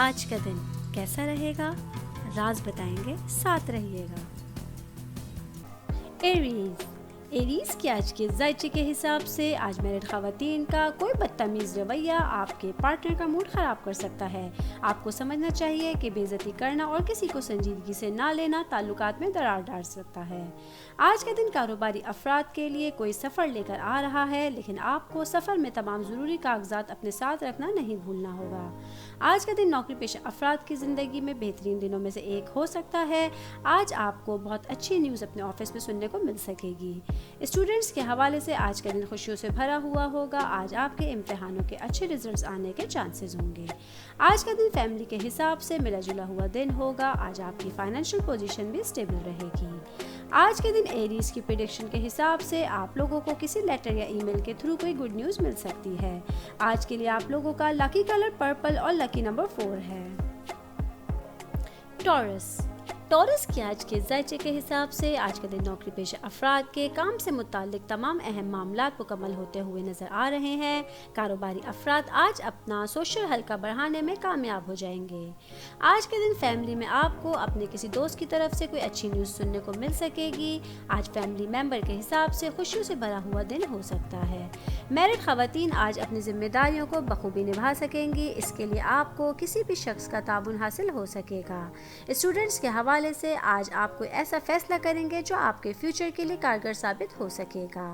آج کا دن کیسا رہے گا؟ راز بتائیں گے، ساتھ رہیے گا۔ ایریز کی آج کے ذائچے کے حساب سے آج میرڈ خواتین کا کوئی بدتمیز رویہ آپ کے پارٹنر کا موڈ خراب کر سکتا ہے۔ آپ کو سمجھنا چاہیے کہ بے عزتی کرنا اور کسی کو سنجیدگی سے نہ لینا تعلقات میں درار ڈال سکتا ہے۔ آج کا دن کاروباری افراد کے لیے کوئی سفر لے کر آ رہا ہے، لیکن آپ کو سفر میں تمام ضروری کاغذات اپنے ساتھ رکھنا نہیں بھولنا ہوگا۔ آج کا دن نوکری پیشہ افراد کی زندگی میں بہترین دنوں میں سے ایک ہو سکتا ہے۔ آج آپ کو بہت اچھی نیوز اپنے آفس میں سننے کو مل سکے گی۔ اسٹوڈنٹس کے حوالے سے آج کا دن خوشیوں سے بھرا ہوا ہوگا۔ آج آپ کے امتحانوں کے اچھے ریزلٹس آنے کے چانسز ہوں گے۔ آج کا دن فیملی کے حساب سے ملا جلا ہوا دن ہوگا۔ آج آپ کی فائنینشیل پوزیشن بھی اسٹیبل رہے گی۔ آج کے دن ایریز کی پریڈکشن کے حساب سے آپ لوگوں کو کسی لیٹر یا ای میل کے تھرو کوئی گڈ نیوز مل سکتی ہے۔ آج کے لیے آپ لوگوں کا لکی کلر پرپل اور لکی نمبر 4 ہے۔ ٹورس کی آج کے ذائچے کے حساب سے آج کا دن نوکری پیشہ افراد کے کام سے متعلق تمام اہم معاملات مکمل ہوتے ہوئے نظر آ رہے ہیں۔ کاروباری افراد آج اپنا سوشل حلقہ بڑھانے میں کامیاب ہو جائیں گے۔ آج کے دن فیملی میں آپ کو اپنے کسی دوست کی طرف سے کوئی اچھی نیوز سننے کو مل سکے گی۔ آج فیملی ممبر کے حساب سے خوشیوں سے بھرا ہوا دن ہو سکتا ہے۔ میرڈ خواتین آج اپنی ذمہ داریوں کو بخوبی نبھا سکیں گی۔ اس کے لیے آپ کو کسی بھی شخص کا تعاون حاصل ہو سکے گا۔ اسٹوڈنٹس کے حوالے سے آج آپ کوئی ایسا فیصلہ کریں گے جو آپ کے فیوچر کے لیے کارگر ثابت ہو سکے گا۔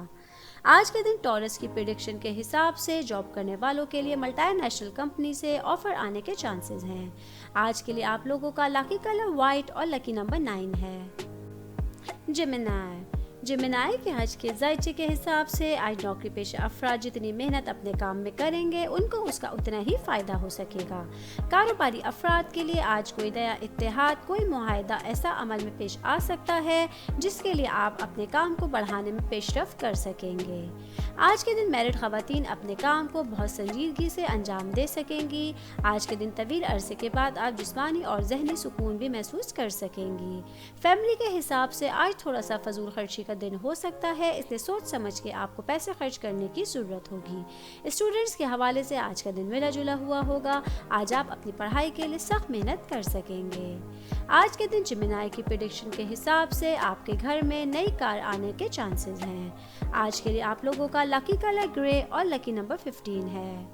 آج کے دن ٹورس کی پریڈکشن کے حساب سے جاب کرنے والوں کے لیے ملٹی نیشنل کمپنی سے آفر آنے کے چانسز ہیں۔ آج کے لیے آپ لوگوں کا لکی کلر وائٹ اور لکی نمبر 9 ہے۔ جیمنائی کے آج کے ذائچے کے حساب سے آج نوکری پیشہ افراد جتنی محنت اپنے کام میں کریں گے ان کو اس کا اتنا ہی فائدہ ہو سکے گا۔ کاروباری افراد کے لیے آج کوئی نیا اتحاد، کوئی معاہدہ ایسا عمل میں پیش آ سکتا ہے جس کے لیے آپ اپنے کام کو بڑھانے میں پیش رفت کر سکیں گے۔ آج کے دن میرڈ خواتین اپنے کام کو بہت سنجیدگی سے انجام دے سکیں گی۔ آج کے دن طویل عرصے کے بعد آپ جسمانی اور ذہنی سکون بھی محسوس کر سکیں گی۔ فیملی کے حساب سے آج تھوڑا سا فضول خرچی کا دن ہو سکتا ہے، اس لیے سوچ سمجھ کے آپ کو پیسے خرچ کرنے کی ضرورت ہوگی۔ اسٹوڈنٹس کے حوالے سے آج کا دن ملا جلا ہوا ہوگا۔ آج آپ اپنی پڑھائی کے لیے سخت محنت کر سکیں گے۔ آج کے دن جیمنائی کی پریڈکشن کے حساب سے آپ کے گھر میں نئی کار آنے کے چانسز ہیں۔ آج کے لیے آپ لوگوں کا لکی کلر گرے اور لکی نمبر 15 ہے۔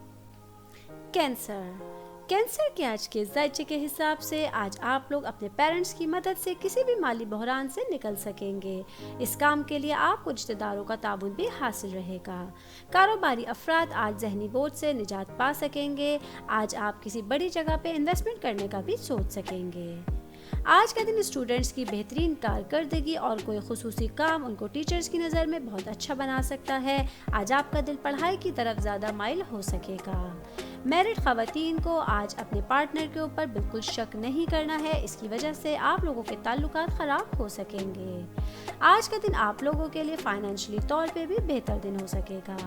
کینسر کے آج کے ذائچے کے حساب سے آج آپ لوگ اپنے پیرنٹس کی مدد سے کسی بھی مالی بحران سے نکل سکیں گے۔ اس کام کے لیے آپ کو رشتہ داروں کا تعاون بھی حاصل رہے گا۔ کاروباری افراد آج ذہنی بوجھ سے نجات پا سکیں گے۔ آج آپ کسی بڑی جگہ پہ انویسٹمنٹ کرنے کا بھی سوچ سکیں گے۔ آج کا دن اسٹوڈنٹس کی بہترین کارکردگی اور کوئی خصوصی کام ان کو ٹیچرز کی نظر میں بہت اچھا بنا سکتا ہے۔ آج آپ کا دل پڑھائی کی طرف زیادہ مائل ہو سکے گا۔ میرڈ خواتین کو آج اپنے پارٹنر کے اوپر بالکل شک نہیں کرنا ہے، اس کی وجہ سے آپ لوگوں کے تعلقات خراب ہو سکیں گے۔ آج کا دن آپ لوگوں کے لیے فائنینشلی طور پہ بھی بہتر دن ہو سکے گا۔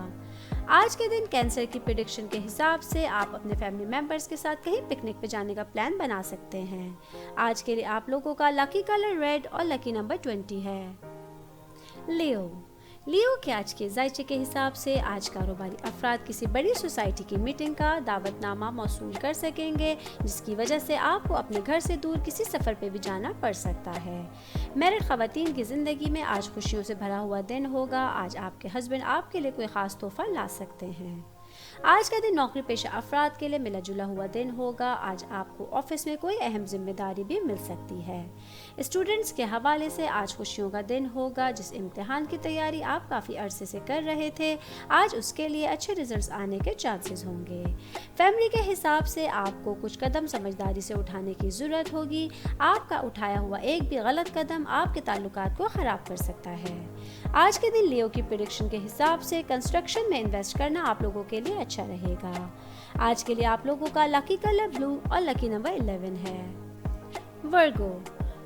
آج کے دن کینسر کی پریڈکشن کے حساب سے آپ اپنے فیملی ممبرز کے ساتھ کہیں پکنک پہ جانے کا پلان بنا سکتے ہیں۔ آج کے لیے آپ لوگوں کا لکی کلر ریڈ اور لکی نمبر 20 ہے۔ لیو کے آج کے ذائچے کے حساب سے آج کاروباری افراد کسی بڑی سوسائٹی کی میٹنگ کا دعوت نامہ موصول کر سکیں گے، جس کی وجہ سے آپ کو اپنے گھر سے دور کسی سفر پہ بھی جانا پڑ سکتا ہے۔ میرڈ خواتین کی زندگی میں آج خوشیوں سے بھرا ہوا دن ہوگا۔ آج آپ کے ہسبینڈ آپ کے لیے کوئی خاص تحفہ لا سکتے ہیں۔ آج کا دن نوکری پیشہ افراد کے لیے ملا جلا ہوا دن ہوگا۔ آج آپ کو آفس میں کوئی اہم ذمہ داری بھی مل سکتی ہے۔ اسٹوڈنٹس کے حوالے سے آج خوشیوں کا دن ہوگا۔ جس امتحان کی تیاری آپ کافی عرصے سے کر رہے تھے، آج اس کے لیے اچھے ریزلٹس آنے کے چانسز ہوں گے۔ فیملی کے حساب سے آپ کو کچھ قدم سمجھداری سے اٹھانے کی ضرورت ہوگی۔ آپ کا اٹھایا ہوا ایک بھی غلط قدم آپ کے تعلقات کو خراب کر سکتا ہے۔ آج کے دن لیو کی پریڈکشن کے حساب سے کنسٹرکشن میں انویسٹ کرنا آپ لوگوں کے لیے اچھا رہے گا۔ آج کے لیے آپ لوگوں کا لکی کلر بلو اور لکی نمبر 11 ہے۔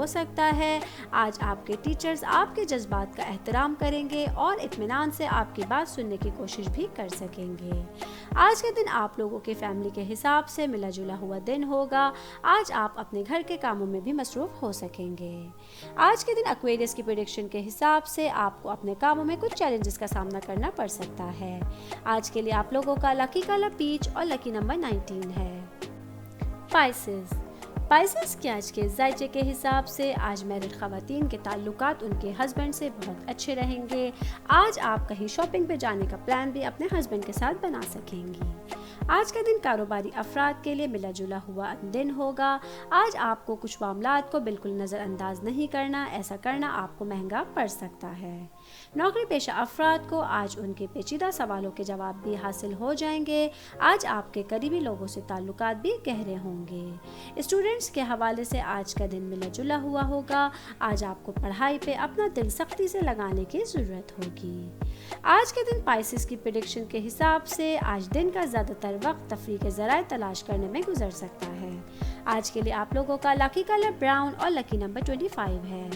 ہو سکتا ہے۔ آج آپ کے ٹیچرز آپ کے جذبات کا احترام کریں گے اور اطمینان سے آپ کی بات سننے کی کوشش بھی کر سکیں گے۔ آج کے دن آپ لوگوں کے فیملی کے حساب سے ملا جلا ہوا دن ہوگا۔ آج آپ اپنے گھر کے کاموں میں بھی مصروف ہو سکیں گے۔ آج کے دن ایکویریس کی پریڈکشن کے حساب سے آپ کو اپنے کاموں میں کچھ چیلنجز کا سامنا کرنا پڑ سکتا ہے۔ آج کے لیے آپ لوگوں کا لکی کلر پیچ اور لکی نمبر 19 ہے۔ پائسز کے آج کے ذائچے کے حساب سے آج میرڈ خواتین کے تعلقات ان کے ہسبینڈ سے بہت اچھے رہیں گے۔ آج آپ کہیں شاپنگ پہ جانے کا پلان بھی اپنے ہسبینڈ کے ساتھ بنا سکیں گی۔ آج کا دن کاروباری افراد کے لیے ملا جلا ہوا دن ہوگا۔ آج آپ کو کچھ معاملات کو بالکل نظر انداز نہیں کرنا، ایسا کرنا آپ کو مہنگا پڑ سکتا ہے۔ نوکری پیشہ افراد کو آج ان کے پیچیدہ سوالوں کے جواب بھی حاصل ہو جائیں گے۔ آج آپ کے قریبی لوگوں سے تعلقات بھی گہرے ہوں گے۔ اسٹوڈنٹس کے حوالے سے آج کا دن ملا جلا ہوا ہوگا۔ آج آپ کو پڑھائی پہ اپنا دل سختی سے لگانے کی ضرورت ہوگی۔ آج کے دن پائسز کی پریڈکشن کے حساب سے آج دن کا زیادہ تر وقت تفریح کے ذرائع تلاش کرنے میں گزر سکتا ہے۔ آج کے لیے آپ لوگوں کا لکی کلر براؤن اور لکی نمبر 25 ہے۔